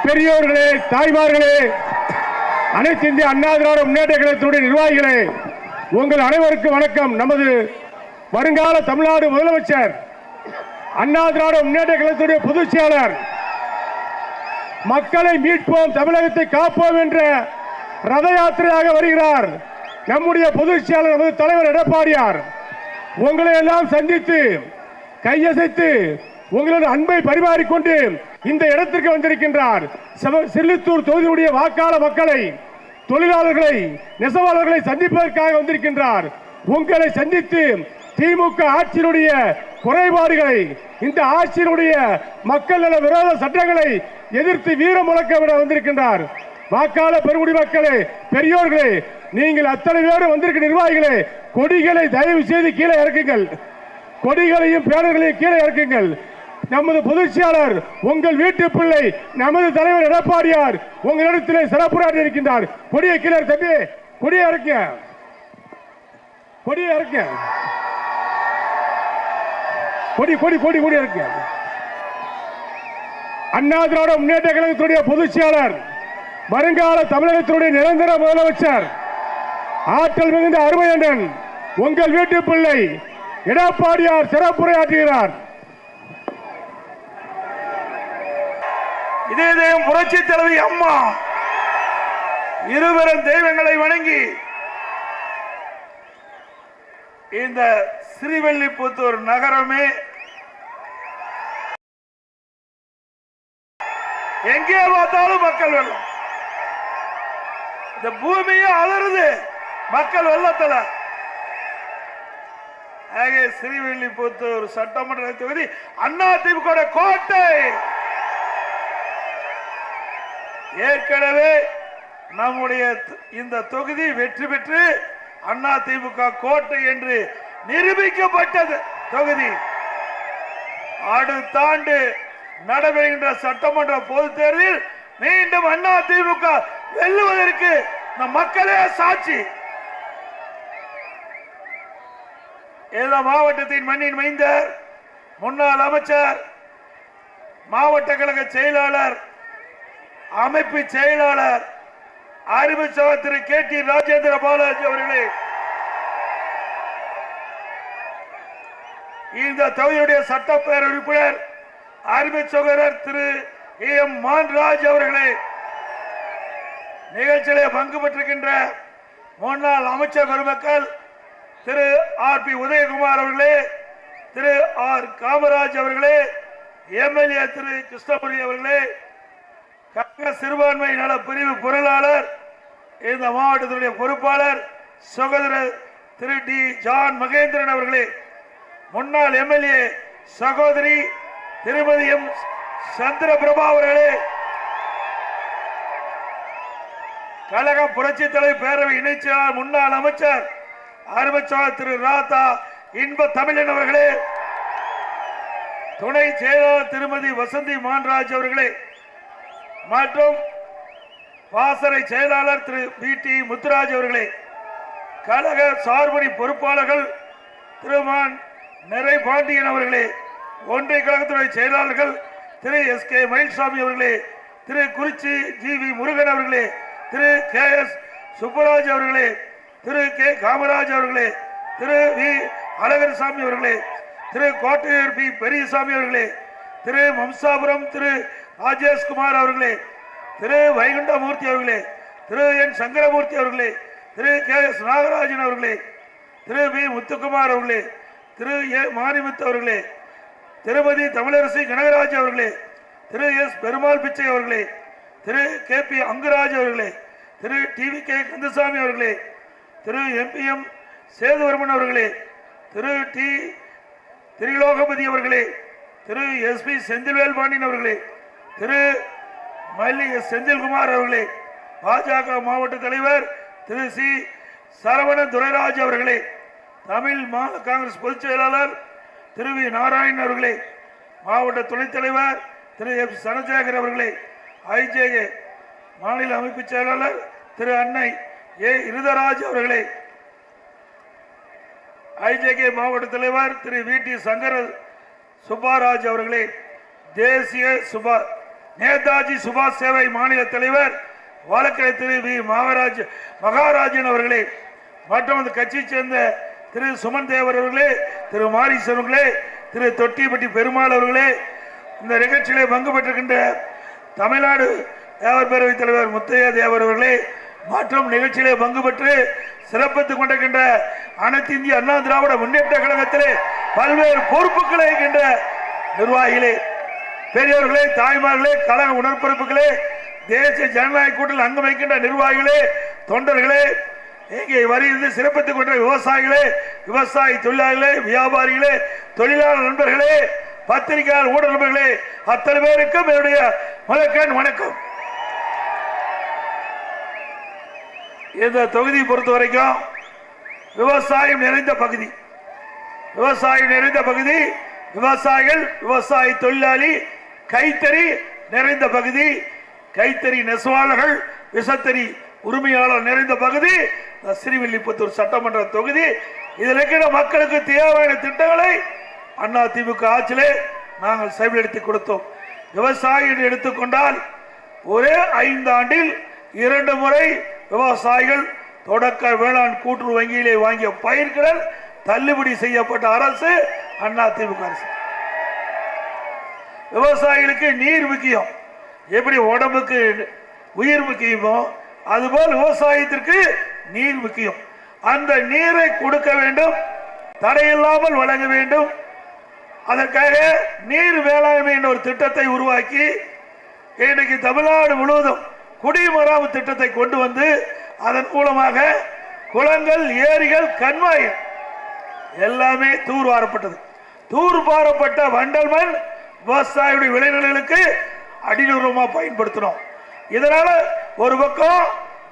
பெரியோர்களே, தாய்மார்களே, அனைத்து இந்திய அண்ணா திராவிட முன்னேற்ற கழகத்தினுடைய நிர்வாகிகளே, உங்கள் அனைவருக்கும் வணக்கம். நமது வருங்கால தமிழ்நாடு முதலமைச்சர், அண்ணா திராவிட முன்னேற்ற கழகத்துடைய பொதுச் செயலாளர், மக்களை மீட்போம், தமிழகத்தை காப்போம் என்ற ரத யாத்திரையாக வருகிறார். நம்முடைய பொதுச் செயலாளர், நமது தலைவர் எடப்பாடியார் உங்களை எல்லாம் சந்தித்து கையசைத்து உங்களது அன்பை பரிமாறிக்கொண்டு இந்த இடத்திற்கு வந்திருக்கின்றார். சில்லுத்தூர் தொகுதியுடைய வாக்காள மக்களை, தொழிலாளர்களை, நெசவாளர்களை சந்திப்பதற்காக வந்திருக்கின்றார். உங்களை சந்தித்து திமுக ஆட்சியினுடைய குறைபாடுகளை, இந்த ஆட்சியினுடைய மக்கள் நல விரோத சட்டங்களை எதிர்த்து வீர முழக்க விட வந்திருக்கின்றார். வாக்காள பெருங்குடி மக்களே, பெரியோர்களே, நீங்கள் அத்தனை பேரும் வந்திருக்க நிர்வாகிகளே, கொடிகளை தயவு செய்து கீழே இறக்குங்கள். கொடிகளையும் பேனர்களையும் கீழே இறக்குங்கள். நமது பொதுச் செயலாளர், உங்கள் வீட்டு பிள்ளை, நமது தலைவர் எடப்பாடியார் உங்களிடத்திலே சிறப்புரையாற்றி இருக்கின்றார். கொடியை கீழே தம்பி, கொடியை இறக்க, கொடியை இறக்க, கொடி கொடி கொடி கொடி இறக்க. அண்ணா திராவிட முன்னேற்ற கழகத்துடைய பொதுச் செயலாளர், வருங்கால தமிழகத்தினுடைய நிரந்தர முதலமைச்சர், ஆற்றல் மிகுந்த அருமையண்ணன், உங்கள் வீட்டு பிள்ளை எடப்பாடியார் சிறப்புரையாற்றுகிறார். இதே தெய்வம் புரட்சி தலைவி அம்மா இருவரும் தெய்வங்களை வணங்கி இந்த ஸ்ரீவில்லிபுத்தூர் நகரமே எங்கே பார்த்தாலும் மக்கள் வெள்ளம். இந்த பூமியே அலறுது மக்கள் வெள்ளத்துல. ஸ்ரீவில்லிபுத்தூர் சட்டமன்ற தொகுதி அதிமுக கோட்டை. ஏற்கனவே நம்முடைய இந்த தொகுதி வெற்றி பெற்று அதிமுக கோட்டை என்று நிரூபிக்கப்பட்டது தொகுதி. அடுத்த ஆண்டு நடைபெறுகின்ற சட்டமன்ற பொதுத் தேர்தலில் மீண்டும் அதிமுக வெல்லுவதற்கு நம் மக்களே சாட்சி. இந்த மாவட்டத்தின் மண்ணின் மைந்தர், முன்னாள் அமைச்சர், மாவட்ட கழக செயலாளர், அமைப்பு செயலாளர், அறிமுக திரு கே டி ராஜேந்திர பாலாஜி அவர்களே, இந்த தொகுதியுடைய சட்டப்பேரவை உறுப்பினர் அறிமுக சகோதரர் திரு எம் மான்ராஜ் அவர்களே, நிகழ்ச்சியிலே பங்கு பெற்றிருக்கின்ற முன்னாள் அமைச்சர் பெருமக்கள் திரு ஆர் பி உதயகுமார் அவர்களே, திரு ஆர் காமராஜ் அவர்களே, எம்எல்ஏ திரு கிருஷ்ணபுரி அவர்களே, கழக சிறுபான்மை நல பிரிவு பொருளாளர், இந்த மாவட்டத்தினுடைய பொறுப்பாளர் சகோதரர் திரு டி ஜான் மகேந்திரன் அவர்களே, முன்னாள் எம்எல்ஏ சகோதரி திருமதி எம் சந்திரபிரபா அவர்களே, கழக புரட்சி தலைவர் பேரவை இணைச்சாளர் முன்னாள் அமைச்சர் அறிமுக திரு ராதா இன்ப தமிழன் அவர்களே, துணை செயலாளர் திருமதி வசந்தி மான்ராஜ் அவர்களே, மற்றும் வாசரை செயலாளர் திரு பி டி முத்துராஜ் அவர்களே, கழக சார்பணி பொறுப்பாளர்கள் திருமான் நிறை பாண்டியன் அவர்களே, ஒன்றிய கழகத்துடைய செயலாளர்கள் திரு எஸ் கே மயில்சாமி அவர்களே, திரு குறிச்சி ஜி வி முருகன் அவர்களே, திரு கே எஸ் சுப்பராஜ் அவர்களே, திரு கே காமராஜ் அவர்களே, திரு வி அழகர்சாமி அவர்களே, திரு கோட்டையூர் பி பெரியசாமி அவர்களே, திரு மம்சாபுரம் திரு ராஜேஷ்குமார் அவர்களே, திரு வைகுண்டமூர்த்தி அவர்களே, திரு என் சங்கரமூர்த்தி அவர்களே, திரு கே எஸ் நாகராஜன் அவர்களே, திரு பி முத்துக்குமார் அவர்களே, திரு ஏ மாரிமுத்து அவர்களே, திருமதி தமிழரசி கனகராஜ் அவர்களே, திரு எஸ் பெருமாள் பிச்சை அவர்களே, திரு கே பி அங்குராஜ் அவர்களே, திரு டிவி கே கந்தசாமி அவர்களே, திரு எம்பிஎம் சேதுவர்மன் அவர்களே, திரு டி திரிலோகபதி அவர்களே, திரு எஸ் பி செந்தில்வேல் பாண்டியன் அவர்களே, திரு மல்லி எஸ் செந்தில்குமார் அவர்களே, பாஜக மாவட்ட தலைவர் திரு சி சரவண துரைராஜ் அவர்களே, தமிழ் மாநில காங்கிரஸ் பொதுச் செயலாளர் திரு வி நாராயணன் அவர்களே, மாவட்ட துணைத் தலைவர் திரு எப் சனசேகர் அவர்களே, ஐஜேஏ மாநில அமைப்பு செயலாளர் திரு அன்னை ஏ இருதராஜ் அவர்களே, ஐஜேகே மாவட்ட தலைவர் திரு வி டி சங்கர சுப்பாராஜ் அவர்களே, தேசிய நேதாஜி சுபாஷ் சேவை மாநில தலைவர் வழக்கறிஞர் திரு வி மகாராஜன் அவர்களே, மற்றும் அந்த கட்சியை சேர்ந்த திரு சுமன் தேவர் அவர்களே, திரு மாரிசன் அவர்களே, திரு தொட்டிப்பட்டி பெருமாள் அவர்களே, இந்த நிகழ்ச்சியிலே பங்கு பெற்றிருக்கின்ற தமிழ்நாடு தேவர் பேரவைத் தலைவர் முத்தையா தேவர் அவர்களே, மற்றும் நிகழ்ச்சியிலே பங்கு பெற்று சிறப்பித்துக் கொண்டிருக்கின்ற அனைத்து இந்திய அண்ணா திராவிட முன்னேற்ற கழகத்திலே பல்வேறு பொறுப்புகளை இருக்கின்ற நிர்வாகிகளே, பெரியவர்களே, தாய்மார்களே, கழக உணர்பொறுப்புகளே, தேசிய ஜனநாயக கூட்டத்தில் அங்கம் வைக்கின்ற நிர்வாகிகளே, தொண்டர்களே, இங்கே வருகிறது சிறப்பித்துக் கொண்ட விவசாயிகளே, விவசாய தொழிலாளர்களே, வியாபாரிகளே, தொழிலாளர் நண்பர்களே, பத்திரிகையாளர் ஊடக நண்பர்களே, அத்தனை பேருக்கும் என்னுடைய முதற்கண் வணக்கம். இந்த தொகுதியை பொறுத்த வரைக்கும் விவசாயம் நிறைந்த பகுதி, விவசாயம் நிறைந்த பகுதி, விவசாயிகள், விவசாய தொழிலாளி, கைத்தறி நிறைந்த பகுதி, கைத்தறி நெசவாளர்கள், விசத்தறி உரிமையாளர் நிறைந்த பகுதி ஸ்ரீவில்லிபுத்தூர் சட்டமன்ற தொகுதி. இதில் இருக்கிற மக்களுக்கு தேவையான திட்டங்களை அண்ணா திமுக ஆட்சியிலே நாங்கள் செயல்படுத்தி கொடுத்தோம். விவசாயிகள் எடுத்துக்கொண்டால் ஒரே 5 ஆண்டில் 2 முறை விவசாயிகள் தொடக்க வேளாண் கூட்டுறவு வங்கியிலே வாங்கிய பயிர்கள் தள்ளுபடி செய்யப்பட்ட அரசு அண்ணா திமுக அரசு. விவசாயிகளுக்கு நீர் முக்கியம், எப்படி உடம்புக்கு உயிர் முக்கியமோ அதுபோல் விவசாயத்திற்கு நீர் முக்கியம். அந்த நீரை கொடுக்க வேண்டும், தடையில்லாமல் வழங்க வேண்டும். அதற்காக நீர் வேளாண்மை என்ற ஒரு திட்டத்தை உருவாக்கி இன்றைக்கு தமிழ்நாடு முழுவதும் குடிமராமத்து திட்டத்தை கொண்டு வந்து அதன் மூலமாக குளங்கள், ஏரிகள், கண்மாய்கள் எல்லாமே தூர்வாரப்பட்டது. தூர்வாரப்பட்ட வண்டல் மண் விவசாயியுடைய விளைநிலங்களுக்கு அடிநுரமா பயன்படுத்தணும். இதனால ஒரு பக்கம்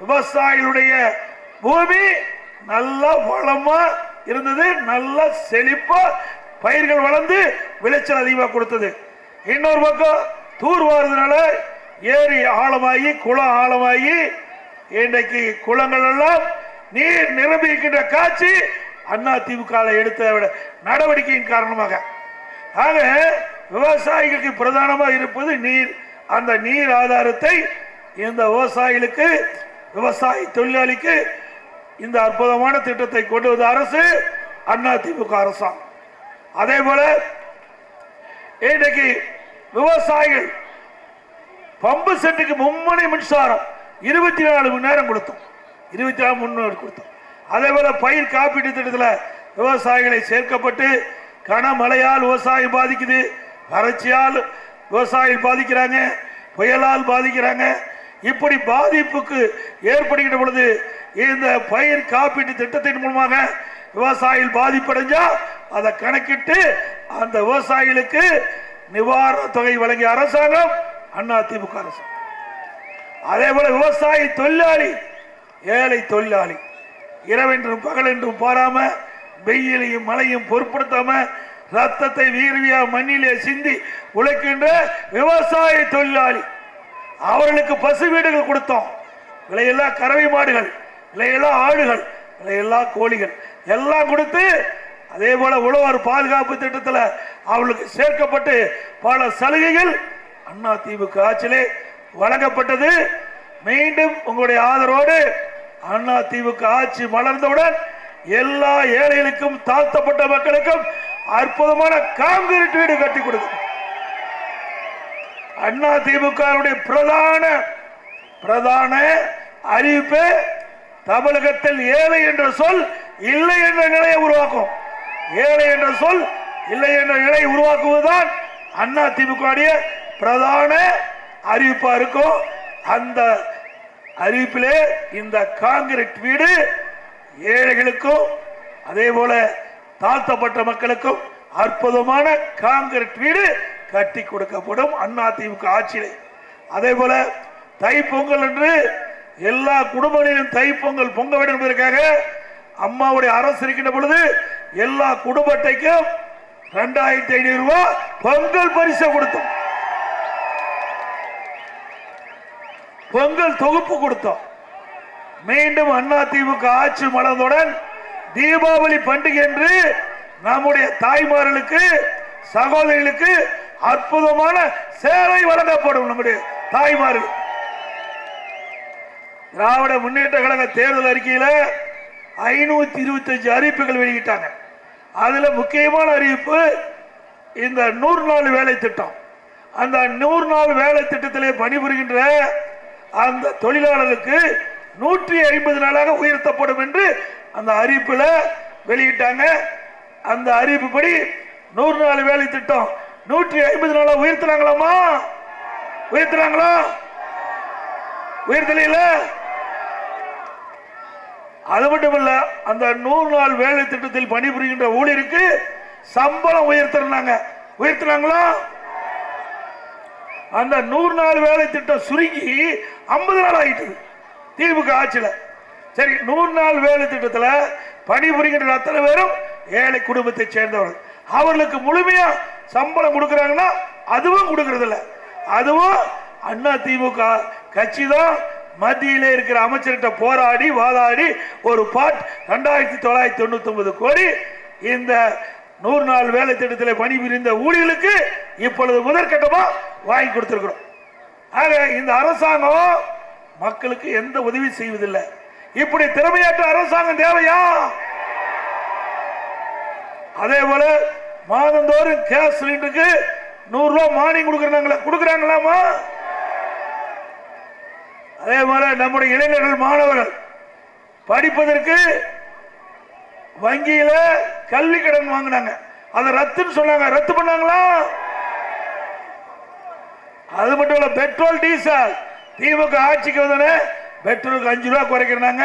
விவசாயிகளுடைய பூமி நல்ல வளமா இருந்தது, நல்ல செழிப்பா பயிர்கள் வளர்ந்து விளைச்சல் அதிகமாக கொடுத்தது. இன்னொரு பக்கம் தூர்வாரதுனால ஏரி ஆழமாகி, குளம் ஆழமாகி, இன்றைக்கு குளங்கள் எல்லாம் நீர் நிரம்பி இருக்கின்ற காட்சி அண்ணா திமுக எடுத்த நடவடிக்கையின் காரணமாக. ஆக விவசாயிகளுக்கு பிரதானமாக இருப்பது நீர். அந்த நீர் ஆதாரத்தை இந்த விவசாயிகளுக்கு, விவசாய தொழிலாளிக்கு இந்த அற்புதமான திட்டத்தை கொண்டு வந்த அரசு அண்ணா திமுக அரசாங்கம். அதே போல இன்றைக்கு விவசாயிகள் பம்பு செட்டுக்கு மும்முனை மின்சாரம் 24 மணி நேரம் கொடுத்தோம், 24 மணி நேரம் கொடுத்தோம். அதே போல பயிர் காப்பீட்டு திட்டத்தில் விவசாயிகளை சேர்க்கப்பட்டு கனமழையால் விவசாயம் பாதிக்குது, வறட்சியால் விவசாயிகள் பாதிக்கிறாங்க, புயலால் பாதிக்கிறாங்க. இப்படி பாதிப்புக்கு ஏற்படுகின்ற பொழுது இந்த பயிர் காப்பீட்டு திட்டத்தின் மூலமாக விவசாயிகள் பாதிப்படைஞ்சா அதை கணக்கிட்டு அந்த விவசாயிகளுக்கு நிவாரண தொகை வழங்கிய அரசாங்கம் அண்ணா திமுக அரசாங்கம். அதே போல விவசாய தொழிலாளி, ஏழை தொழிலாளி இரவென்றும் பகல் என்றும் பாராம, வெயிலையும் மழையும் பொருட்படுத்தாம ரத்தத்தை வீர்வியா மண்ணிலே சிந்தி உழைக்கின்ற விவசாய தொழிலாளி, அவர்களுக்கு பசு வீடுகள் கொடுத்தோம். விலையெல்லாம் கறவை மாடுகள், விலையெல்லாம் ஆடுகள், விலையெல்லாம் கோழிகள் எல்லாம் கொடுத்து, அதே போல உழவர் பாதுகாப்பு திட்டத்தில் அவர்களுக்கு சேர்க்கப்பட்டு பல சலுகைகள் அண்ணா திமுக ஆட்சியிலே வழங்கப்பட்டது. மீண்டும் உங்களுடைய ஆதரவோடு அண்ணா திமுக ஆட்சி மலர்ந்தவுடன் எல்லா ஏழைகளுக்கும், தாழ்த்தப்பட்ட மக்களுக்கும் அற்புதமான கான்கிரீட் வீடு கட்டி கொடுக்கும். அண்ணா திமுக பிரதான அறிவிப்பு தமிழகத்தில் ஏழை என்ற சொல் இல்லை என்ற நிலையை உருவாக்கும். ஏழை என்ற சொல் இல்லை என்ற நிலையை உருவாக்குவதுதான் அண்ணா திமுக பிரதான அறிவிப்பா இருக்கும். அந்த அறிவிப்பிலே இந்த கான்கிரீட் வீடு ஏழைகளுக்கும் அதே போல தாழ்த்தப்பட்ட மக்களுக்கும் அற்புதமான கான்கிரீட் வீடு கட்டி கொடுக்கப்படும் அண்ணா திமுக ஆட்சியிலே. அதே போல தைப்பொங்கல் என்று எல்லா குடும்பங்களிலும் தைப்பொங்கல் பொங்க வேண்டும் என்பதற்காக அம்மாவுடைய அரசு இருக்கின்ற பொழுது எல்லா குடும்ப அட்டைக்கும் 2500 ரூபாய் பொங்கல் பரிசு கொடுத்தோம், பொங்கல் தொகுப்பு கொடுத்தோம். மீண்டும் அண்ணா திமுக ஆட்சி மலர்ந்தவுடன் தீபாவளி பண்டிகை என்று நம்முடைய தாய்மார்களுக்கு, சகோதரிகளுக்கு அற்புதமான சேவை வழங்கப்படும். நம்முடைய தாய்மார்கள் திராவிட முன்னேற்ற கழக தேர்தல் அறிக்கையில 525 அறிவிப்புகள் வெளியிட்டாங்க. அதுல முக்கியமான அறிவிப்பு இந்த 100 நாள் வேலை திட்டம். அந்த 100 நாள் வேலை திட்டத்திலே பணிபுரிகின்ற அந்த தொழிலாளர்களுக்கு 150 நாளாக உயர்த்தப்படும் என்று அந்த அறிவிப்புல வெளியிட்டாங்க. அந்த அறிவிப்புப்படி 100 நாள் வேலை திட்டம் 150 நாளா உயர்த்துறாங்களாமா? உயர்த்துறாங்களா? உயர்த்தல. அது மட்டுமல்ல, அந்த 100 நாள் வேலை திட்டத்தில் பணிபுரிகின்ற ஊழியருக்கு சம்பளம் உயர்த்தினாங்களா? அந்த 100 நாள் வேலை திட்டம் சுருங்கி 50 நாள் ஆயிட்டு திமுக ஆட்சியில். சரி, 100 நாள் வேலை திட்டத்தில் பணிபுரிகின்ற அத்தனை பேரும் ஏழை குடும்பத்தை சேர்ந்தவர்கள். அவர்களுக்கு முழுமையா சம்பளம் கொடுக்கறாங்கன்னா அதுவும் கொடுக்கறது இல்ல. அதுவும் அண்ணா திமுக கட்சி தான் மத்தியிலே இருக்கிற அமைச்சர்கிட்ட போராடி வாதாடி ஒரு பாட் 2999 கோடி இந்த 100 நாள் வேலை திட்டத்தில் பணிபுரிந்த ஊழியர்களுக்கு இப்பொழுது முதற்கட்டமா வாங்கி கொடுத்திருக்கிறோம். ஆக இந்த அரசாங்கம் மக்களுக்கு எந்த உதவி செய்வதில்லை. இப்படி திறமையற்ற அரசாங்கம் தேவையா? அதே போல மாதந்தோறும் கேஸ் சிலிண்டருக்கு 100 ரூபாய் மானியம் கொடுக்கறாங்களாமா? அதே போல நம்முடைய இளைஞர்கள் மாணவர்கள் படிப்பதற்கு வங்கியில கல்வி கடன் வாங்கினாங்க, அதை ரத்துன்னு சொன்னாங்க. ரத்து பண்ணாங்களா? அது மட்டும் இல்ல, பெட்ரோல் டீசல் திமுக ஆட்சிக்கு வந்தோடனே பெட்ரோலுக்கு 5 ரூபாய் குறைக்கிறாங்க,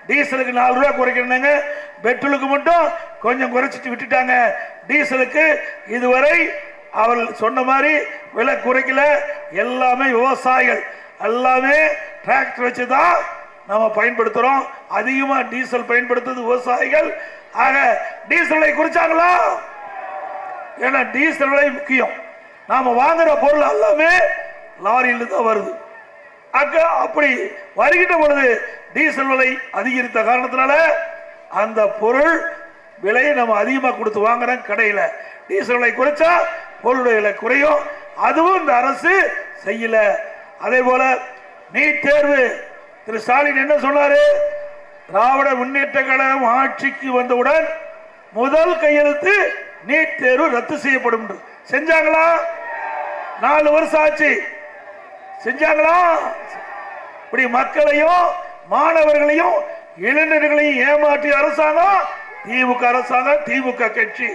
டீசலுக்கு 4 ரூபாய் குறைக்கிறாங்க. பெட்ரோலுக்கு மட்டும் கொஞ்சம் குறைச்சிட்டு விட்டுட்டாங்க. டீசலுக்கு இதுவரை அவர்கள் சொன்ன மாதிரி விலை குறைக்கல. எல்லாமே விவசாயிகள் எல்லாமே டிராக்டர் வச்சுதான் நாம பயன்படுத்துறோம். அதிகமா டீசல் பயன்படுத்துறது விவசாயிகள். ஆக டீசல் விலை குறைச்சாங்களா? ஏன்னா டீசல் விலை முக்கியம். நாம வாங்குற பொருள் எல்லாமே லாரியில் தான் வருது. அப்படி வருகின்ற பொழுது டீசல் விலை அதிகரித்த காரணத்தினால அந்த பொருள் விலையை நம்ம அதிகமாக கொடுத்து வாங்குறோம் கடையில். டீசல் விலை குறைச்சா பொருளுடைய விலை குறையும். அதுவும் இந்த அரசு செய்யல. அதே போல நீட் தேர்வு திரு ஸ்டாலின் என்ன சொன்னாரு? திராவிட முன்னேற்ற கழகம் ஆட்சிக்கு வந்தவுடன் முதல் கையெழுத்து நீட் தேர்வு ரத்து செய்யப்படும். செஞ்சாங்களா? 4 வருஷம் ஆச்சு. செஞ்சாங்களா? இப்படி மக்களையும் மாணவர்களையும் இளைஞர்களையும் ஏமாற்றிய அரசாங்கம் திமுக அரசாங்கம், திமுக கட்சி.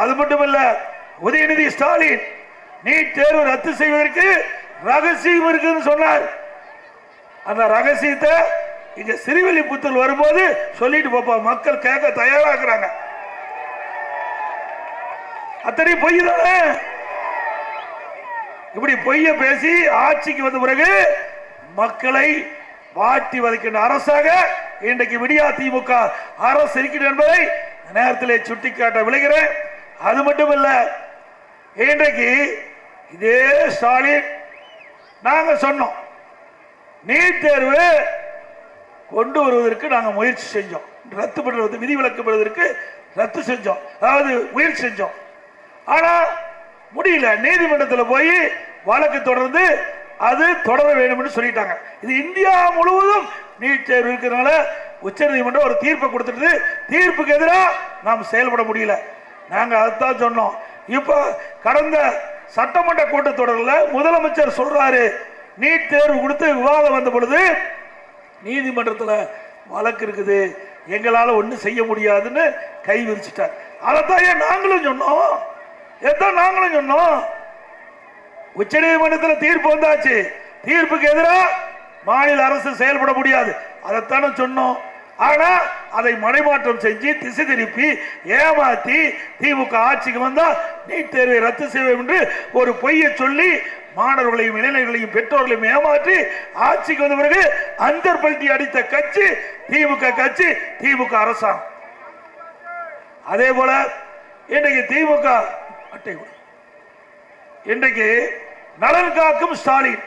அது மட்டுமல்ல, உதயநிதி ஸ்டாலின் நீட் தேர்வு ரத்து செய்வதற்கு ரகசியம் இருக்குன்னு சொன்னார். அந்த ரகசியத்தை இங்க சிறுவில்லிபுத்தூர் வரும்போது சொல்லிட்டு போப்பா, மக்கள் கேட்க தயாராகிறாங்க. அத்தனை பொய் தானே. இப்படி பொய்ய பேசி ஆட்சிக்கு வந்த பிறகு மக்களை வாட்டி வதைக்கின்ற அரசாக இன்றைக்கு விடியா திமுக அரசு இருக்கிறது என்பதை நேரத்தில் சுட்டிக்காட்ட விளைகிறேன். அது மட்டுமல்ல, இன்றைக்கு இதே ஸ்டாலின் நாங்க சொன்னோம் நீட் தேர்வு கொண்டு வருவதற்கு நாங்க முயற்சி செஞ்சோம், ரத்து பண்ணுவது விதிவிலக்கு பெறுவதற்கு ரத்து செஞ்சோம், அதாவது முயற்சி செஞ்சோம். ஆனா முடியல. நீதிமன்றத்தில் போய் வழக்கு தொடர்ந்து அது தொடர வேண்டும் என்று சொல்லிட்டாங்க. இது இந்தியா முழுவதும் நீட் தேர்வு இருக்கிறதுனால உச்ச நீதிமன்றம் ஒரு தீர்ப்பை கொடுத்துட்டு தீர்ப்புக்கு எதிராக நாம் செயல்பட முடியல. நாங்க அதான் சொன்னோம். இப்ப கடந்த சட்டமன்ற கூட்டத்தொடரில் முதலமைச்சர் சொல்றாரு, நீட் தேர்வு கொடுத்து விவாதம் வந்த பொழுது நீதிமன்றத்தில் வழக்கு இருக்குது, எங்களால் ஒன்றும் செய்ய முடியாதுன்னு கை விரிச்சிட்டார். அதைத்தான் நாங்களும் சொன்னோம். நாங்களும் சொன்னோம் உச்ச நீதிமன்றத்தில் தீர்ப்பு வந்தாச்சு, தீர்ப்புக்கு எதிராக மாநில அரசு செயல்பட முடியாது, அதைத்தானே சொன்னோம். ஆனா அதை மடைமாற்றம் செஞ்சு திசை திருப்பி ஏமாத்தி திமுக ஆட்சிக்கு வந்தா நீட் தேர்வை ரத்து செய்வோம் என்று ஒரு பொய்யை சொல்லி மாணவர்களையும் இளைஞர்களையும் பெற்றோர்களையும் ஏமாற்றி ஆட்சிக்கு வந்த பிறகு அந்தர் பல்டி அடித்த கட்சி திமுக கட்சி, திமுக அரசாங்கம். அதே போல இன்றைக்கு திமுக இன்றைக்கு நலன் காக்கும் ஸ்டாலின்,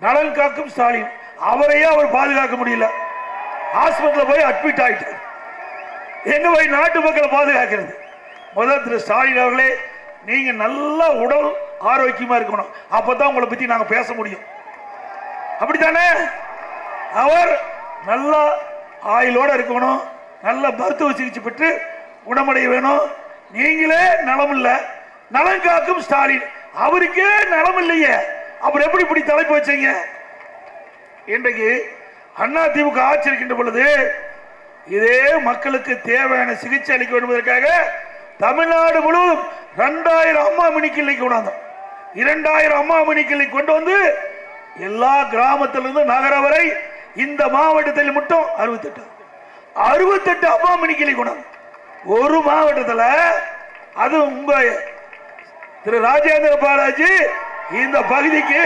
நலன் காக்கும் ஸ்டாலின் அவரையே அவர் பாதுகாக்க முடியல. ஹாஸ்பிட்டல் போய் அட்மிட் ஆயிட்டார். எங்க போய் நாட்டு மக்களை பாதுகாக்கிறது? முதல் திரு ஸ்டாலின் அவர்களே, நீங்க நல்ல உடல் ஆரோக்கியமா இருக்கணும். அப்பதான் உங்களை பத்தி நாங்க பேச முடியும். அப்படித்தானே? அவர் நல்ல ஆயுளோட இருக்கணும், நல்ல மருத்துவ சிகிச்சை பெற்று குணமடைய வேணும். நீங்களே நலம் இல்ல, நலம் காக்கும் ஸ்டாலின் அவருக்கே நலம் இல்லையே, அப்புறம் எப்படி இப்படி தலைப்பு வச்சீங்க? இன்றைக்கு அண்ணா திமுக ஆட்சி இருக்கின்ற பொழுது இதே மக்களுக்கு தேவையான சிகிச்சை அளிக்க வேண்டும் என்பதற்காக தமிழ்நாடு முழுவதும் 2000 அம்மா மினி கிளினிக் கொண்டாந்தோம். 2000 அம்மா மினி கிளினிக் கொண்டு வந்து எல்லா கிராமத்திலிருந்து நகர வரை இந்த மாவட்டத்தில் மட்டும் 68 அம்மா மினி கிளினிக் கொண்டாந்தோம். ஒரு மாவட்டத்தில், அது உங்க திரு ராஜேந்திர பாலாஜி இந்த பகுதிக்கு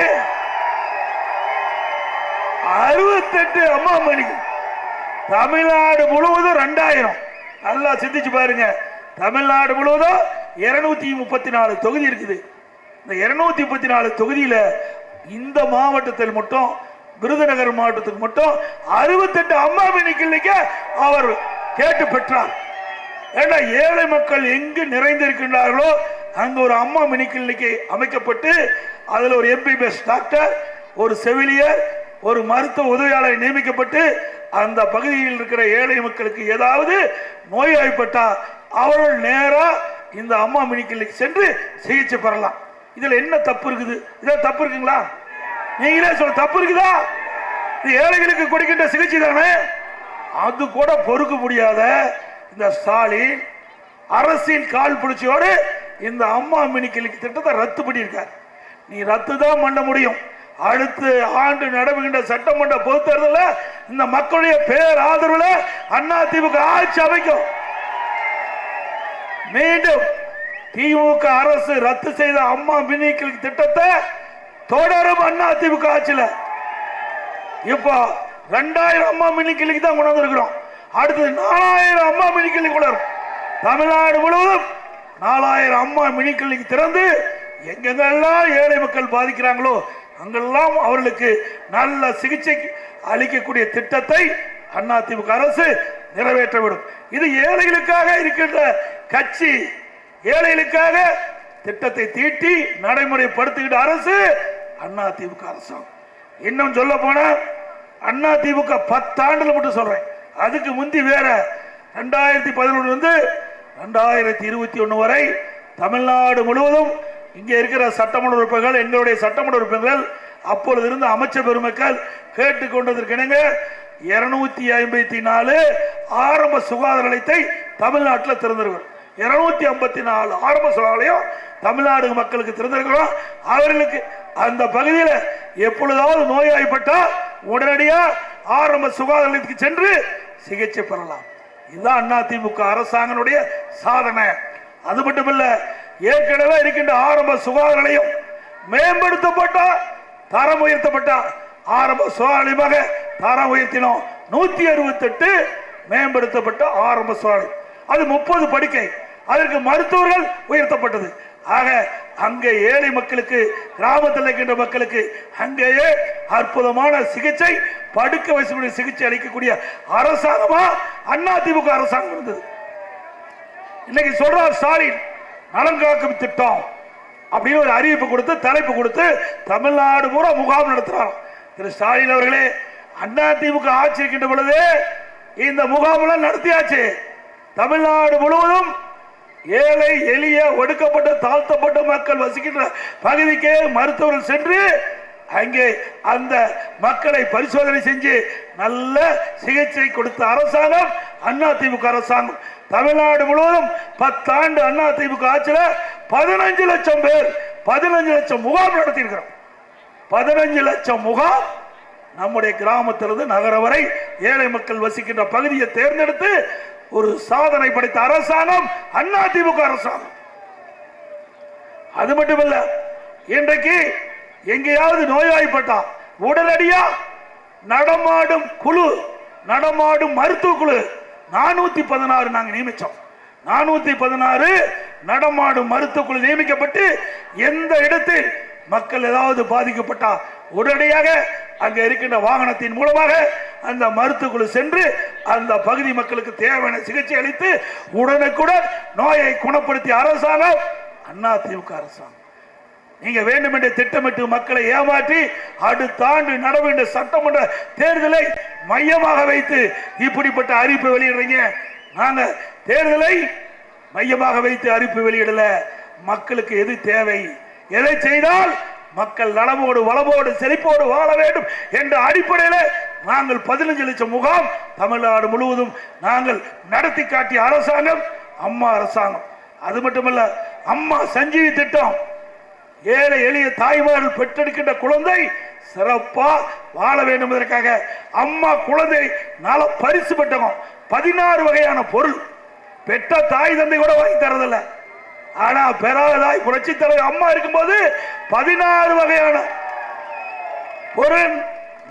68 அம்மா மினி, தமிழ்நாடு முழுவதும் 2000. நல்லா சிந்திச்சு பாருங்க. தமிழ்நாடு முழுவதும் 234 தொகுதி இருக்குது. இந்த 234 தொகுதியில இந்த மாவட்டத்தில் மட்டும், விருதுநகர் மாவட்டத்துக்கு மட்டும் 68 அம்மா மினி கிளினிக்க அவர் கேட்டு பெற்றார். ஏன்னா ஏழை மக்கள் எங்கு நிறைந்திருக்கின்றார்களோ அங்கு ஒரு அம்மா மினி கிளினிக்கை அமைக்கப்பட்டு அதில் ஒரு MBBS டாக்டர், ஒரு செவிலியர், ஒரு மருத்துவ உதவியாளர் நியமிக்கப்பட்டு அந்த பகுதியில் இருக்கிற ஏழை மக்களுக்கு ஏதாவது நோய்வாய்ப்பட்டா அவர்கள் நேரா இந்த அம்மா மினி கிளினிக் சென்று சிகிச்சை பெறலாம். இதுல என்ன தப்பு இருக்குது? இதில் தப்பு இருக்குங்களா? நீங்களே சொல்ல, தப்பு இருக்குதா? இது ஏழைகளுக்கு கொடுக்கின்ற சிகிச்சை தானே. அது கூட பொறுக்க முடியாத இந்த ஸ்டாலின் அரசின் கால் பிடிச்சியோடு இந்த அம்மா மினி கிளினிக் திட்டத்தை ரத்து பண்ணியிருக்கார். நீ ரத்து தான் பண்ண முடியும். அடுத்த ஆண்டு நடைபெறுகின்ற சட்டமன்ற பொதுத் தேர்தலில் இந்த மக்களுடைய பேர் ஆதரவுல அண்ணா திமுக ஆட்சி அமைக்கும். மீண்டும் திமுக அரசு ரத்து செய்த அம்மா மினி கிளினிக் திட்டத்தை தொடரும் அண்ணா திமுக ஆட்சியில். இப்போ 2000 அம்மா மினி கிளினிக் தான் கொண்டு வந்திருக்கிறோம். அடுத்து 4000 அம்மா மினி கிளினிக் கொண்டு வரும். தமிழ்நாடு முழுவதும் 4000 அம்மா மினி கிளினிக் திறந்து எங்கெங்கெல்லாம் ஏழை மக்கள் பாதிக்கிறாங்களோ அங்கெல்லாம் அவர்களுக்கு நல்ல சிகிச்சை அளிக்கக்கூடிய திட்டத்தை அதிமுக அரசு நிறைவேற்றவிடும். இது ஏழைகளுக்காக இருக்கின்ற கட்சி, ஏழைகளுக்காக திட்டத்தை தீட்டி நடைமுறைப்படுத்துகின்ற அரசு அதிமுக அரசாங்கம். இன்னும் சொல்ல போன அதிமுக 10 ஆண்டுல மட்டும் சொல்றேன், அதுக்கு முந்தி வேற 2011 இருந்து 2021 வரை தமிழ்நாடு முழுவதும் இங்கே இருக்கிற சட்டமன்ற உறுப்பினர்கள், எங்களுடைய சட்டமன்ற உறுப்பினர்கள், அப்பொழுது இருந்த அமைச்சர் பெருமக்கள் கேட்டுக்கொண்டதற்கிணங்க 254 ஆரம்ப சுகாதார நிலையத்தை தமிழ்நாட்டில் திறந்திருக்கிறோம். 254 ஆரம்ப சுகாதாரம் தமிழ்நாடு மக்களுக்கு திறந்திருக்கிறோம். அவர்களுக்கு அந்த பகுதியில் எப்பொழுதாவது நோய்வாய்ப்பட்டா உடனடியாக ஆரம்ப சுகாதார நிலையத்துக்கு சென்று சிகிச்சை பெறலாம். இதுதான் அதிமுக அரசாங்கனுடைய சாதனை. அது மட்டுமல்ல, ஏற்கனவே இருக்கின்ற ஆரம்ப சுகாதார நிலையம் மேம்படுத்தப்பட்ட, தரம் உயர்த்தப்பட்ட ஆரம்ப சுகாதார நிலையமாக தரம் உயர்த்தினோம். 168 மேம்படுத்தப்பட்ட ஆரம்ப சுகாதார, அது 30 படுக்கை, அதற்கு மருத்துவர்கள் உயர்த்தப்பட்டது. ஆக அங்கே ஏழை மக்களுக்கு, கிராமத்தில் இருக்கின்ற மக்களுக்கு அங்கேயே அற்புதமான சிகிச்சை, படுக்க வசதி சிகிச்சை அளிக்கக்கூடிய அரசாங்கமா அதிமுக அரசாங்கம் இருந்தது. இன்னைக்கு சொல்றார் ஸ்டாலின் நலம் காக்கும் திட்டம் அப்படின்னு ஒரு அறிவிப்பு கொடுத்து, தலைப்பு கொடுத்து தமிழ்நாடு பூரா முகாம் நடத்துறார். திரு ஸ்டாலின் அவர்களே, அதிமுக ஆட்சி இருக்கின்ற பொழுது இந்த முகாம் நடத்தியாச்சு. தமிழ்நாடு முழுவதும் ஏழை எளிய ஒடுக்கப்பட்ட தாழ்த்தப்பட்ட மக்கள் வசிக்கின்ற பகுதிக்கே மருத்துவர்கள் சென்று அங்கே அந்த மக்களை பரிசோதனை செஞ்சு நல்ல சிகிச்சை கொடுத்த அரசாங்கம் அதிமுக அரசாங்கம். தமிழ்நாடு முழுவதும் 10 ஆண்டு அதிமுக ஆட்சியில் 15 லட்சம் பேர், 15 லட்சம் முகாம் நடத்தியிருக்கிறோம். 15 லட்சம் முகாம் நம்முடைய கிராமத்திலிருந்து நகர வரை ஏழை மக்கள் வசிக்கின்ற பகுதியை தேர்ந்தெடுத்து ஒரு சாதனை படைத்த அரசாங்கம் அதிமுக அரசாங்கம். அது மட்டுமல்ல, இன்றைக்கு எங்கேயாவது நோய்வாய்ப்பட்டா உடனடியா நடமாடும் குழு, நடமாடும் மருத்துவ குழு 416 நாங்கள் நியமிச்சோம். 416 நடமாடும் மருத்துவ குழு நியமிக்கப்பட்டு எந்த இடத்தில் மக்கள் ஏதாவது பாதிக்கப்பட்டா உடனடியாக அங்க இருக்கின்ற வாகனத்தின் மூலமாக அந்த மருத்துவ குழு சென்று அந்த பகுதி மக்களுக்கு தேவையான சிகிச்சை அளித்து உடனுக்குடன் நோயை குணப்படுத்திய அரசாங்கம் அதிமுக அரசாங்கம். நீங்க வேண்டும் என்று திட்டமிட்டு மக்களை ஏமாற்றி அடுத்த ஆண்டு நடைபெற்ற சட்டமன்ற தேர்தலை மையமாக வைத்து இப்படிப்பட்ட அறிவிப்பு வெளியிடுறீங்க. நாங்க தேர்தலை மையமாக வைத்து அறிவிப்பு வெளியிடல. மக்களுக்கு எது தேவை, எதை செய்தால் மக்கள் நலமோடு வளமோடு செழிப்போடு வாழ வேண்டும் என்ற அடிப்படையில் நாங்கள் 15 லட்சம் முகாம் தமிழ்நாடு முழுவதும் நாங்கள் நடத்தி காட்டிய அரசாங்கம் அம்மா அரசாங்கம். அது மட்டுமல்ல, அம்மா சஞ்சீவி திட்டம், ஏழை எளிய தாய்மார்கள் பெற்றெடுக்கின்ற குழந்தை சிறப்பா வாழ வேண்டும் என்பதற்காக அம்மா குழந்தை நல பரிசு பெற்றோம். 16 வகையான பொருள் பெற்ற தாய் தந்தை கூட வாங்கி தரதில்ல. ஆனா பெறாதாய் புரட்சி தலைவர் அம்மா இருக்கும்போது 16 வகையான பொருள்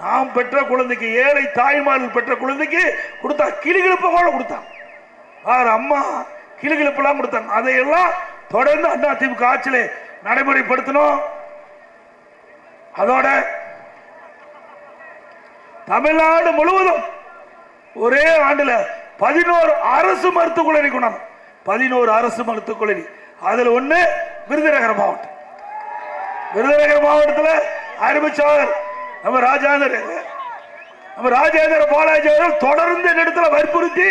நாம் பெற்ற குழந்தைக்கு, ஏழை தாய்மார்கள் பெற்ற குழந்தைக்கு கொடுத்தா. கிளிகிழப்ப கூட கொடுத்தாங்க. அம்மா கிளிகிழப்பெல்லாம் கொடுத்தாங்க. அதையெல்லாம் தொடர்ந்து அதிமுக ஆட்சியிலே நடைமுறைப்படுத்தணும். அதோட தமிழ்நாடு முழுவதும் ஒரே ஆண்டுல 11 அரசு மருத்துவக் கல்லூரி கொண்டாங்க. 11 அரசு மருத்துவக் கல்லூரி. அதுல ஒண்ணு விருதுநகர் மாவட்டம். விருதுநகர் மாவட்டத்தில் ஆரம்பிச்சவர் நம்ம ராஜேந்திர பாலாஜி அவர்கள் தொடர்ந்து இடத்துல வற்புறுத்தி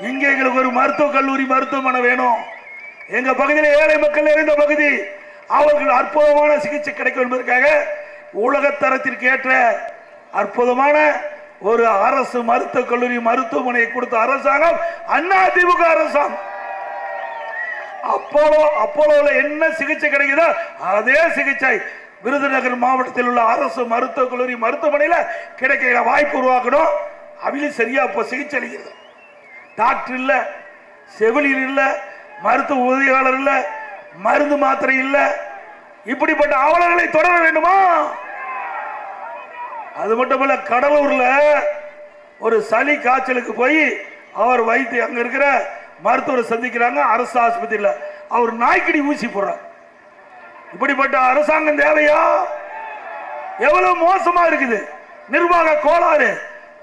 இங்க எங்களுக்கு ஒரு மருத்துவக் கல்லூரி மருத்துவமனை வேணும், எங்க பகுதியில் ஏழை மக்கள் நிறைந்த பகுதி, அவர்கள் அற்புதமான சிகிச்சை கிடைக்கும் என்பதற்காக உலகத்தரத்திற்கு ஏற்ற அற்புதமான ஒரு அரசு மருத்துவக் கல்லூரி மருத்துவமனையை கொடுத்த அரசாங்கம் அதிமுக அரசாங்கம். அப்போலோல என்ன சிகிச்சை கிடைக்குதோ அதே சிகிச்சை விருதுநகர் மாவட்டத்தில் உள்ள அரசு மருத்துவக் கல்லூரி மருத்துவமனையில் கிடைக்கிற வாய்ப்பு உருவாக்கணும். அவளும் சரியா இப்ப சிகிச்சை அளிக்கிறது. டாக்டர் இல்ல, செவிலியர் இல்ல, மருத்துவ உதவியாளர் இல்ல, மருந்து மாத்திரை இல்ல. இப்படிப்பட்ட அவலங்களை தொடர வேண்டுமா? அது மட்டுமல்ல, கடலூர்ல ஒரு சளி காய்ச்சலுக்கு போய் அவர் வைத்து அங்க இருக்கிற மருத்துவரை சந்திக்கிறாங்க. அரசு ஆஸ்பத்திரியில் அவர் நாய்க்கடி ஊசி போடுறார். இப்படிப்பட்ட அரசாங்கம் தேவையா? எவ்வளவு மோசமா இருக்குது நிர்வாக கோளாறு.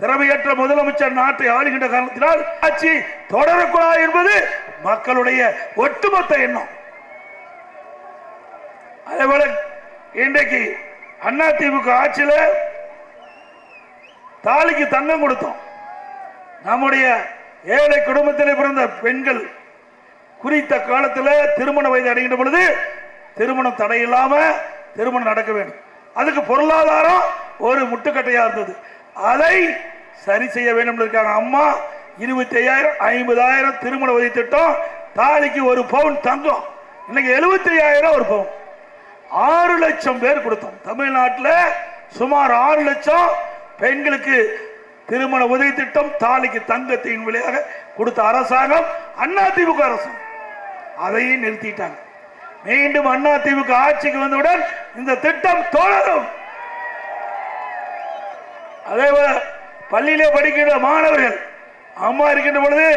திறமையற்ற முதலமைச்சர் நாட்டை ஆளுகின்ற காரணத்தினால் ஆட்சி தொடரக்கூடாது என்பது மக்களுடைய ஒட்டுமொத்த எண்ணம். அதேபோல இன்றைக்கு அதிமுக ஆட்சியில தாலிக்கு தங்கம் கொடுத்தோம். நம்முடைய ஏழை குடும்பத்தில் பிறந்த பெண்கள் குறித்த காலத்தில் திருமண வயது அடைகின்ற பொழுது திருமணம் தடையில்லாம திருமணம் நடக்க வேண்டும். அதுக்கு பொருளாதாரம் ஒரு முட்டுக்கட்டையா இருந்தது. அதை சரி செய்ய வேண்டும் என்பதற்காக அம்மா 25,000 50,000 திருமண வயது திட்டம். தாலிக்கு ஒரு பவுன் தங்கம், இன்னைக்கு 75,000 ஒரு பவுன். 6 லட்சம் பேர் கொடுத்தோம். தமிழ்நாட்டில் சுமார் 6 லட்சம் பெண்களுக்கு திருமண உதவி திட்டம், தாலிக்கு தங்கத்தின் விலையாக கொடுத்த அரசாங்கம் அதிமுக அரசாங்கம். அதையும் நிறுத்திட்டாங்க. மீண்டும் அதிமுக ஆட்சிக்கு வந்தவுடன் இந்த திட்டம் தொடரும். அதேபோல பள்ளியிலே படிக்கின்ற மாணவர்கள், அம்மா இருக்கின்ற பொழுது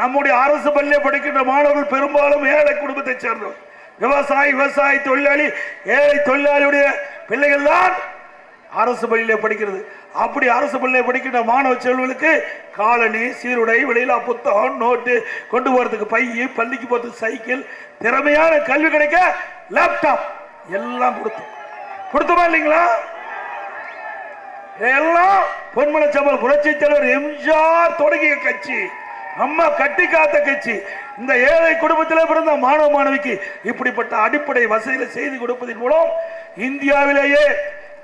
நம்முடைய அரசு பள்ளியிலே படிக்கின்ற மாணவர்கள் பெரும்பாலும் ஏழை குடும்பத்தை சேர்ந்தவர். விவசாயி தொழிலாளி, ஏழை தொழிலாளியுடைய பிள்ளைகள் தான் அரசு பள்ளியிலே படிக்கிறது. அப்படி அரசு பள்ளியிலே படிக்கின்ற மாணவ செல்வங்களுக்கு காலணி, சீருடை, வெளியில புத்தகம், நோட்டு, கொண்டு போறதுக்கு பைய, பள்ளிக்கு போறதுக்கு சைக்கிள், திறமையான கல்வி கிடைக்க லேப்டாப் எல்லாம் கொடுத்தோமா இல்லைங்களா? இதெல்லாம் பொன்மனச்சம்பல் புரட்சி தலைவர் எம்ஜிஆர் தொடங்கிய கட்சி, அம்மா கட்டி காத்த கட்சி. இந்த ஏழை குடும்பத்தில் பிறந்த மாணவ மாணவிக்கு இப்படிப்பட்ட அடிப்படை வசதிகளை செய்து கொடுப்பதன் மூலம் இந்தியாவிலேயே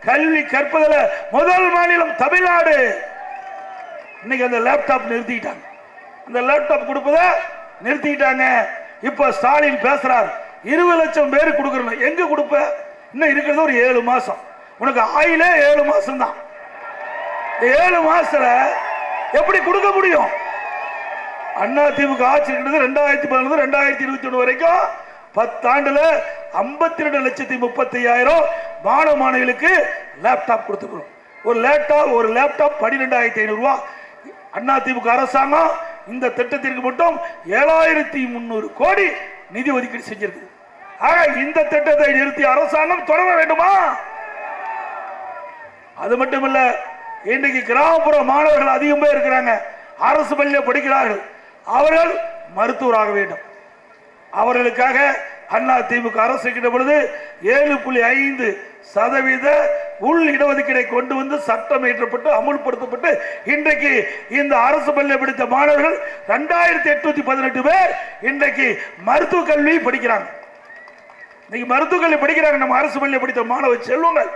கல்வி கற்பதில் முதல் மாநிலம் தமிழ்நாடு. இன்னைக்கு அந்த லேப்டாப் நிறுத்திட்டாங்க. அந்த லேப்டாப் கொடுப்பத நிறுத்திட்டாங்க. இப்ப ஸ்டாலின் பேசுறார், 20 லட்சம் பேருக்கு கொடுக்கணும். எங்க கொடுப்ப? இன்னும் இருக்கிறது ஒரு 7 மாசம். உனக்கு ஆயிலே 7 மாசம் தான். 7 மாசத்துல எப்படி கொடுக்க முடியும்? அதிமுக ஆட்சி இருக்கிறது 2011 2021 வரைக்கும் 10 ஆண்டுல 52,30,000 மாணவ மாணவிகளுக்கு லேப்டாப் கொடுத்துக்கிறோம். ஒரு லேப்டாப் 12,500 ரூபாய். அதிமுக அரசாங்கம் இந்த திட்டத்திற்கு மட்டும் 7,300 கோடி நிதி ஒதுக்கீடு செஞ்சிருக்கு. ஆக இந்த திட்டத்தை நிறுத்தி அரசாங்கம் தொடர வேண்டுமா? அது மட்டுமல்ல, இன்றைக்கு கிராமப்புற மாணவர்கள் அதிகம் பேர் இருக்கிறாங்க, அரசு பள்ளியில் படிக்கிறார்கள். அவர்கள் மருத்துவராக வேண்டும். அவர்களுக்காக அதிமுக அரசு இருக்கின்ற பொழுது 7.5% உள் இடஒதுக்கீடை கொண்டு வந்து சட்டம் இயற்றப்பட்டு அமுல்படுத்தப்பட்டு இன்றைக்கு இந்த அரசு பள்ளி படித்த மாணவர்கள் 2818 பேர் இன்றைக்கு மருத்துவ கல்வி படிக்கிறாங்க. இன்னைக்கு மருத்துவ கல்வி படிக்கிறாங்க. நம்ம அரசு பள்ளி படித்த மாணவ செல்வங்கள்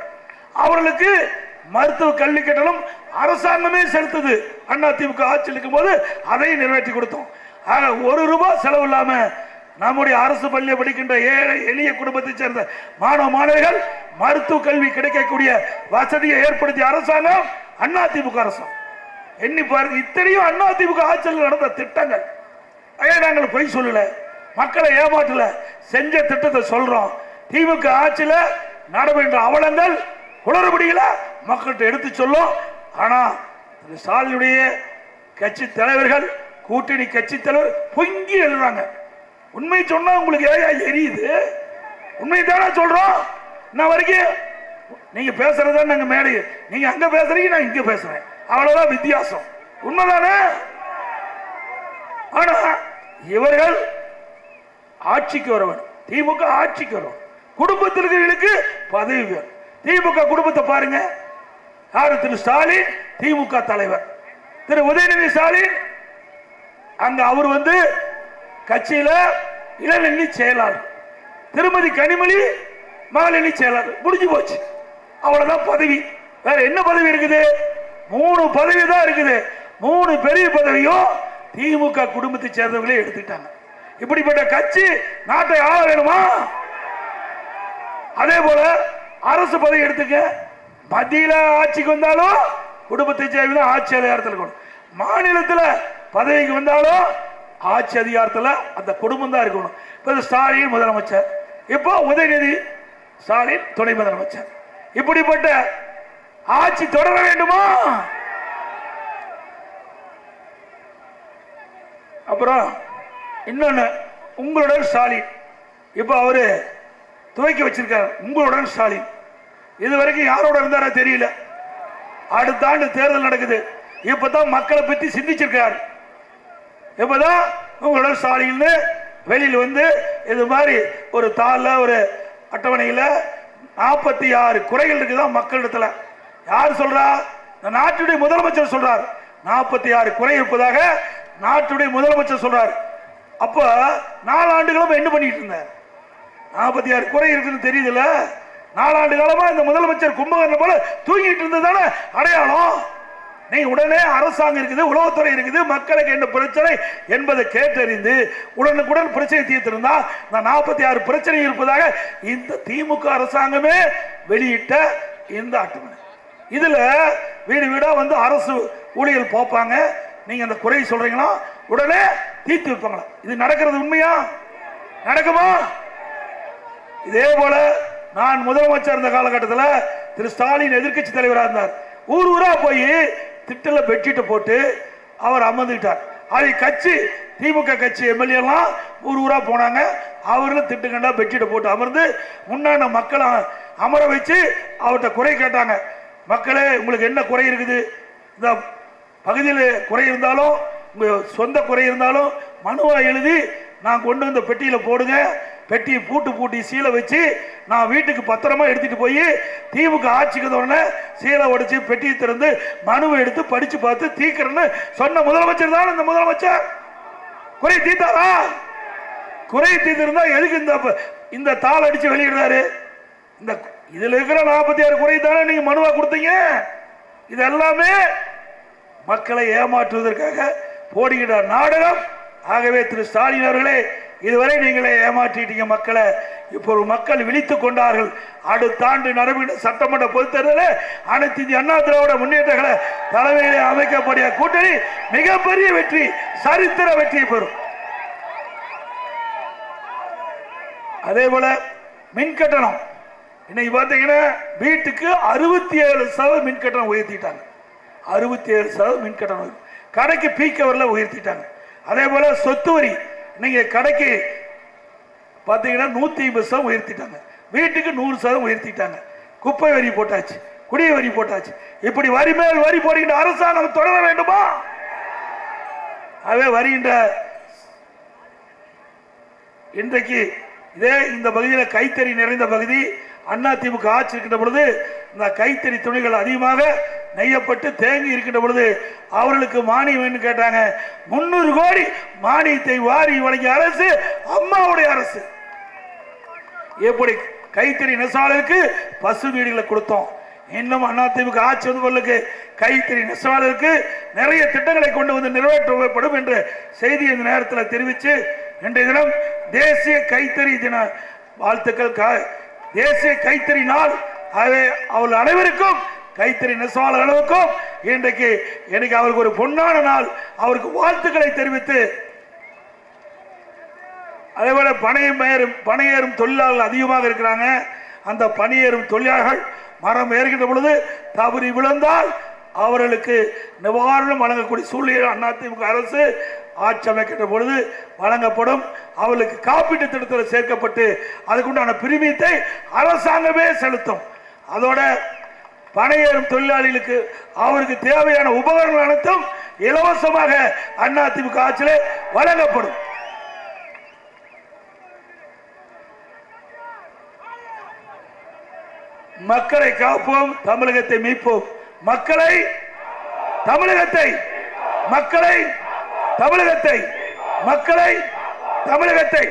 அவர்களுக்கு மருத்துவ கல்வி கட்டணம் அரசாங்கமே செலுத்துது. அதிமுக ஆட்சியில் இருக்கும் போது அதை நிறைவேற்றி கொடுத்தோம். ஆக ₹1 செலவு இல்லாம நம்முடைய அரசு பள்ளியை படிக்கின்ற ஏழை எளிய குடும்பத்தை சேர்ந்த மாணவ மாணவிகள் மருத்துவ கல்வி கிடைக்கக்கூடிய வசதியை ஏற்படுத்திய அரசாங்கம் அதிமுக அரசாங்கம். எண்ணி பாருங்க, இத்தனையும் அதிமுக ஆட்சியில் நடந்த திட்டங்கள். நாங்கள் பொய் சொல்லல, மக்களை ஏமாற்றல, செஞ்ச திட்டத்தை சொல்றோம். திமுக ஆட்சியில் நடைபெற்ற அவலங்கள் குளறுபடியில மக்கள்கிட்ட எடுத்து சொல்லும். ஆனா ஸ்டாலினுடைய கட்சி தலைவர்கள், கூட்டணி கட்சி தலைவர் பொங்கி எழுதுறாங்க. உண்மை சொன்னா உங்களுக்கு எரியுது. உண்மை தானே சொல்றோம். இன்ன வரைக்கும் நீங்க பேசுறதா நாங்க மேடை, நீங்க அங்க பேசுறீங்க, நான் இங்க பேசுறேன், அவ்வளவுதான் வித்தியாசம். உண்மைதானே? ஆனா இவர்கள் ஆட்சிக்கு வர வேண்டும். திமுக ஆட்சிக்கு வரும். குடும்பத்திற்கு பதவி வேணும். திமுக குடும்பத்தை பாருங்க. யாரு? திரு ஸ்டாலின் திமுக தலைவர், திரு உதயநிதி ஸ்டாலின் அங்க அவர் வந்து கட்சியில இளநிலை செயலாளர், திருமதி கனிமொழி மகளிர் செயலாளர். முடிஞ்சு போச்சு, அவ்வளவுதான் பதவி. வேற என்ன பதவி இருக்குது? 3 பதவி தான் இருக்குது. 3 பெரிய பதவியும் திமுக குடும்பத்தை சேர்ந்தவர்களே எடுத்துட்டாங்க. இப்படிப்பட்ட கட்சி நாட்டை ஆள வேணுமா? அதே போல அரசு பதவி எடுத்துக்க. மத்தியில ஆட்சிக்கு வந்தாலும் குடும்பத்தை சேர்ந்த ஆட்சி அதிகாரத்தில், மாநிலத்தில் பதவிக்கு வந்தாலும் ஆட்சி அதிகாரத்தில் அந்த குடும்பம் தான் இருக்கணும். இப்ப ஸ்டாலின் முதலமைச்சர், இப்போ உதயநிதி ஸ்டாலின் துணை முதலமைச்சர். இப்படிப்பட்ட ஆட்சி தொடர வேண்டுமா? அப்புறம் இன்னொன்னு, உங்களுடன் ஸ்டாலின் இப்ப அவரு துவக்கி வச்சிருக்காரு. உங்களுடன் ஸ்டாலின் இதுவரைக்கும் யாரோட இருந்தாரா தெரியல. அடுத்த ஆண்டு தேர்தல் நடக்குது. இப்பதான் மக்களை பத்தி சிந்திச்சிருக்காரு. இப்பதான் உங்களுடன் ஸ்டாலின் வெளியில் வந்து இது மாதிரி ஒரு தாள்ல ஒரு அட்டவணையில் 46 குறைகள் இருக்குதான் மக்களிடத்துல. யார் சொல்றா? நாட்டுடைய முதலமைச்சர் சொல்றார். 46 குறை இருப்பதாக நாட்டுடைய முதலமைச்சர் சொல்றார். அப்ப 4 ஆண்டுகளும் என்ன பண்ணிட்டு இருந்தேன்? 46 குறை இருக்குன்னு தெரியுதுல. 4 ஆண்டு காலமா இந்த முதலமைச்சர் கும்பகர்ணன் போல தூங்கிட்டு இருந்ததான அடையாளம். நீ உடனே அரசாங்கம் இருக்குது, உளவுத்துறை இருக்குது, மக்களுக்கு என்ன பிரச்சனை என்பதை கேட்டறிந்து உடனுக்குடன் பிரச்சனை தீர்த்திருந்தா 46 பிரச்சனை இருப்பதாக இந்த திமுக அரசாங்கமே வெளியிட்ட இந்த அட்டவணை. இதுல வீடு வீடா வந்து அரசு ஊழியர் போப்பாங்க. நீங்க அந்த குறை சொல்றீங்களா, உடனே தீர்த்து வைப்பாங்களா? இது நடக்கிறது உண்மையா? நடக்குமா? இதே போல நான் முதலமைச்சர் இருந்த காலகட்டத்தில் திரு ஸ்டாலின் எதிர்கட்சி தலைவராக இருந்தார். ஊர் ஊரா போய் திட்டல பெட்ஷீட்டை போட்டு அவர் அமர்ந்துட்டார். அது கட்சி திமுக கட்சி எம்எல்ஏ எல்லாம் ஊர் ஊரா போனாங்க. அவர்களும் திட்டுக்கண்டா பெட்ஷீட்டை போட்டு அமர்ந்து முன்னாடி மக்களை அமர வச்சு அவர்கிட்ட குறை கேட்டாங்க. மக்களே, உங்களுக்கு என்ன குறை இருக்குது? இந்த பகுதியில் குறை இருந்தாலும் உங்க சொந்த குறை இருந்தாலும் மனுவா எழுதி நான் கொண்டு வந்த பெட்டியில போடுங்க. பெட்டியை பூட்டி சீலை வச்சு நான் வீட்டுக்கு பத்திரமா எடுத்துட்டு போய் திமுக ஆட்சிக்கு உடனே சீலை உடைச்சு பெட்டியை திறந்து மனுவை எடுத்து படிச்சு பார்த்து தீக்கிறேன்னு சொன்ன முதலமைச்சர் தான் இந்த முதலமைச்சர். குறை தீர்த்தாரா? குறை தீர்த்திருந்தா எதுக்கு இந்த தாள் அடிச்சு வெளியிடுறாரு? இந்த இதுல இருக்கிற 46 குறை தானே நீங்க மனுவா கொடுத்தீங்க. இது எல்லாமே மக்களை ஏமாற்றுவதற்காக போடுகின்ற நாடகம். ஆகவே திரு ஸ்டாலின் அவர்களே, இதுவரை நீங்களே ஏமாற்றிட்டீங்க மக்களை. இப்போ மக்கள் விழித்துக் கொண்டார்கள். அடுத்த ஆண்டு நடைபெறும் சட்டமன்ற பொதுத் தேர்தலில் அனைத்து இந்திய அண்ணா திராவிட முன்னேற்ற தலைமையிலே அமைக்கப்பட்ட கூட்டணி மிகப்பெரிய வெற்றி, சரித்திர வெற்றியை பெறும். அதே போல மின் கட்டணம் இன்னைக்கு பாத்தீங்கன்னா வீட்டுக்கு 67% மின் கட்டணம் உயர்த்திட்டாங்க. 67% மின் கட்டணம். கடைக்கு பீக் ஹவர்ல உயர்த்திட்டாங்க. அதே போல சொத்து வரி நீங்க கடைக்கு பாத்தீங்கன்னா 150% உயர்த்திட்டாங்க. வீட்டுக்கு 100% உயர்த்திட்டாங்க. குப்பை வரி போட்டாச்சு, குடிய வரி போட்டாச்சு. இப்படி வரி மேல் வரி போடுகின்ற அரசாங்கம் தொடர வேண்டுமா? அதே வருகின்ற இன்றைக்கு இதே இந்த பகுதியில் கைத்தறி நிறைந்த பகுதி. அதிமுக ஆட்சி இருக்கின்ற பொழுது இந்த கைத்தறி துணிகள் அதிகமாக நெய்யப்பட்டு தேங்கி இருக்கின்ற பொழுது அவர்களுக்கு மானியம் வேணும் கேட்டாங்க. 300 கோடி மானியத்தை வாரி வழங்கிய அரசு அம்மாவுடைய அரசு. எப்படி கைத்தறி நெசவாளருக்கு பசு வீடுகளை கொடுத்தோம். இன்னும் அதிமுக ஆட்சி வந்து கைத்தறி நெசவாளருக்கு நிறைய திட்டங்களை கொண்டு வந்து நிறைவேற்றப்படும் என்ற செய்தி இந்த நேரத்தில் தெரிவித்து இன்றைய தினம் தேசிய கைத்தறி தின வாழ்த்துக்கள். தேசிய கைத்தறி நாள். அவர்கள் அனைவருக்கும் கைத்தறி நெசவாளர்களுக்கும் இன்றைக்கு எனக்கு அவருக்கு ஒரு பொன்னான நாள். அவருக்கு வாழ்த்துக்களை தெரிவித்து அதேபோல பணியேறும் தொழிலாளர்கள் அதிகமாக இருக்கிறாங்க. அந்த பணியேறும் தொழிலாளர்கள் மரம் ஏறுகின்ற பொழுது தவறி விழுந்தால் அவர்களுக்கு நிவாரணம் வழங்கக்கூடிய சூழ்நிலை அதிமுக அரசு ஆட்சி அமைக்கின்ற பொழுது வழங்கப்படும். அவர்களுக்கு காப்பீட்டு திட்டத்தில் சேர்க்கப்பட்டு அதுக்குண்டான பிரீமியத்தை அரசாங்கமே செலுத்தும். அதோட பணியேறும் தொழிலாளிகளுக்கு அவருக்கு தேவையான உபகரணங்கள் அனைத்தும் இலவசமாக அதிமுக ஆட்சியிலே வழங்கப்படும். மக்களை காப்போம், தமிழகத்தை மீட்போம். மக்களை தமிழகத்தை மக்களை தமிழகத்தை மக்களை தமிழகத்தை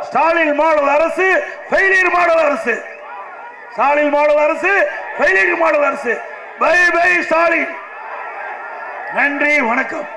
ஸ்டாலின் மாடல் அரசு ஃபெயிலியர் மாடல் அரசு. ஸ்டாலின் மாடல் அரசு ஃபெயிலியர் மாடல் அரசு. Bye bye Stalin. நன்றி, வணக்கம்.